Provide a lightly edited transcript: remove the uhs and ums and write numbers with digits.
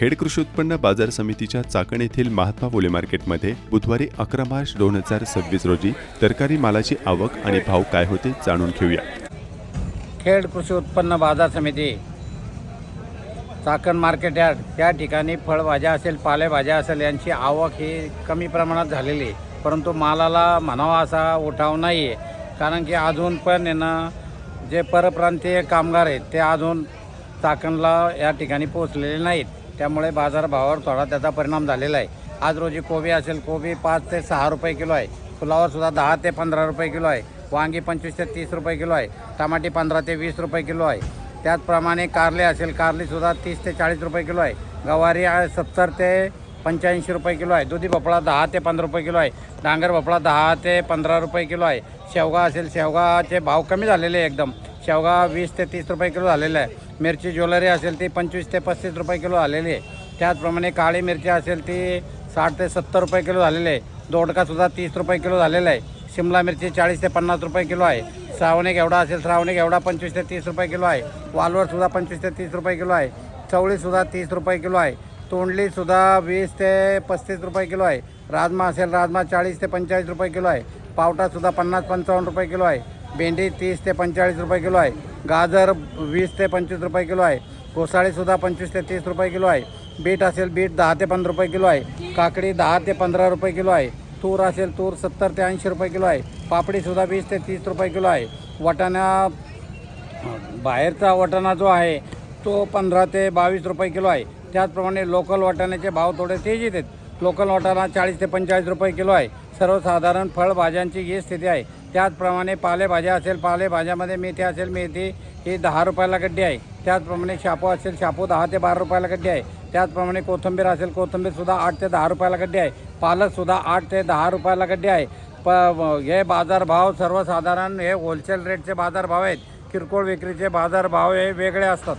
खेड कृषी उत्पन्न बाजार समितीच्या चाकण येथील महात्मा फुले मार्केटमध्ये बुधवारी 11 मार्च 2026 रोजी तरकारी मालाची आवक आणि भाव काय होते जाणून घेऊया। खेड कृषी उत्पन्न बाजार समिती चाकण मार्केट यार्ड या ठिकाणी फळभाज्या असेल पालेभाज्या असेल यांची आवक ही कमी प्रमाणात झालेली आहे, परंतु मालाला म्हणावा असा उठाव नाही आहे। कारण की अजून पण जे परप्रांतीय कामगार आहेत ते अजून चाकणला या ठिकाणी पोहोचलेले नाहीत, त्यामुळे बाजारभावावर थोडा त्याचा परिणाम झालेला आहे। आज रोजी कोबी असेल, कोबी 5 ते 6 रुपये किलो आहे, फुलावरसुद्धा 10 ते 15 रुपये किलो आहे, वांगी 25 ते 30 रुपये किलो आहे, टमाटे 15 ते 20 रुपये किलो आहे। त्याचप्रमाणे कारले असेल, कारलीसुद्धा 30 ते 40 रुपये किलो आहे, गवारी 70 ते 85 रुपये किलो आहे, दुधी भोपळा 10 ते 15 रुपये किलो आहे, डांगर भोपळा 10 ते 15 रुपये किलो आहे। शेवगा असेल, शेवगाचे भाव कमी झालेले आहे एकदम, शेवगा 20 ते 30 रुपये किलो झालेला आहे। मिरची ज्वेलरी असेल ती 25 ते 35 रुपये किलो झालेली आहे। त्याचप्रमाणे काळी मिरची असेल ती 60 ते 70 रुपये किलो झालेली आहे। दोडकासुद्धा 30 रुपये किलो झालेला आहे। शिमला मिरची 40 ते 50 रुपये किलो आहे। श्रावणी घेवडा असेल, श्रावणी घेवडा 25 ते 30 रुपये किलो आहे। वालवरसुद्धा 25 ते 30 रुपये किलो आहे। चवळीसुद्धा 30 रुपये किलो आहे। तोंडलीसुद्धा 20 ते 35 रुपये किलो आहे। राजमा असेल, राजमा 40 ते 45 रुपये किलो आहे। पावटासुद्धा 50-55 रुपये किलो आहे। भेंडी 30 ते 45 रुपये किलो आहे। गाजर 20 ते 25 रुपये किलो आहे। घोसाळीसुद्धा 25 ते 30 रुपये किलो आहे। बीट असेल, बीट 10 ते 15 रुपये किलो आहे। काकडी 10 ते 15 रुपये किलो आहे। तूर असेल, तूर 70 ते 80 रुपये किलो आहे। पापडीसुद्धा 20 ते 30 रुपये किलो आहे। वाटाणा बाहेरचा वाटाणा जो आहे तो 15 ते 22 रुपये किलो आहे। त्याचप्रमाणे लोकल वाटाण्याचे भाव थोडे तेजीत आहेत। लोकल वाटाणा 40 ते 45 रुपये किलो आहे। सर्वसाधारण फळभाज्यांची ही स्थिती आहे। त्याचप्रमाणे पालेभाज्या असेल, पालेभाज्यामध्ये मेथी असेल, मेथी ही 10 रुपयाला गड्डी आहे। त्याचप्रमाणे शापू असेल, शापू 10 ते 12 रुपयाला गड्डी आहे। त्याचप्रमाणे कोथिंबीर असेल, कोथिंबीरसुद्धा 8 ते 10 रुपयाला गड्डी आहे। पालकसुद्धा 8 ते 10 रुपयाला गड्डी आहे। हे बाजारभाव सर्वसाधारण हे होलसेल रेटचे बाजारभाव आहेत। किरकोळ विक्रीचे बाजारभाव हे वेगळे असतात।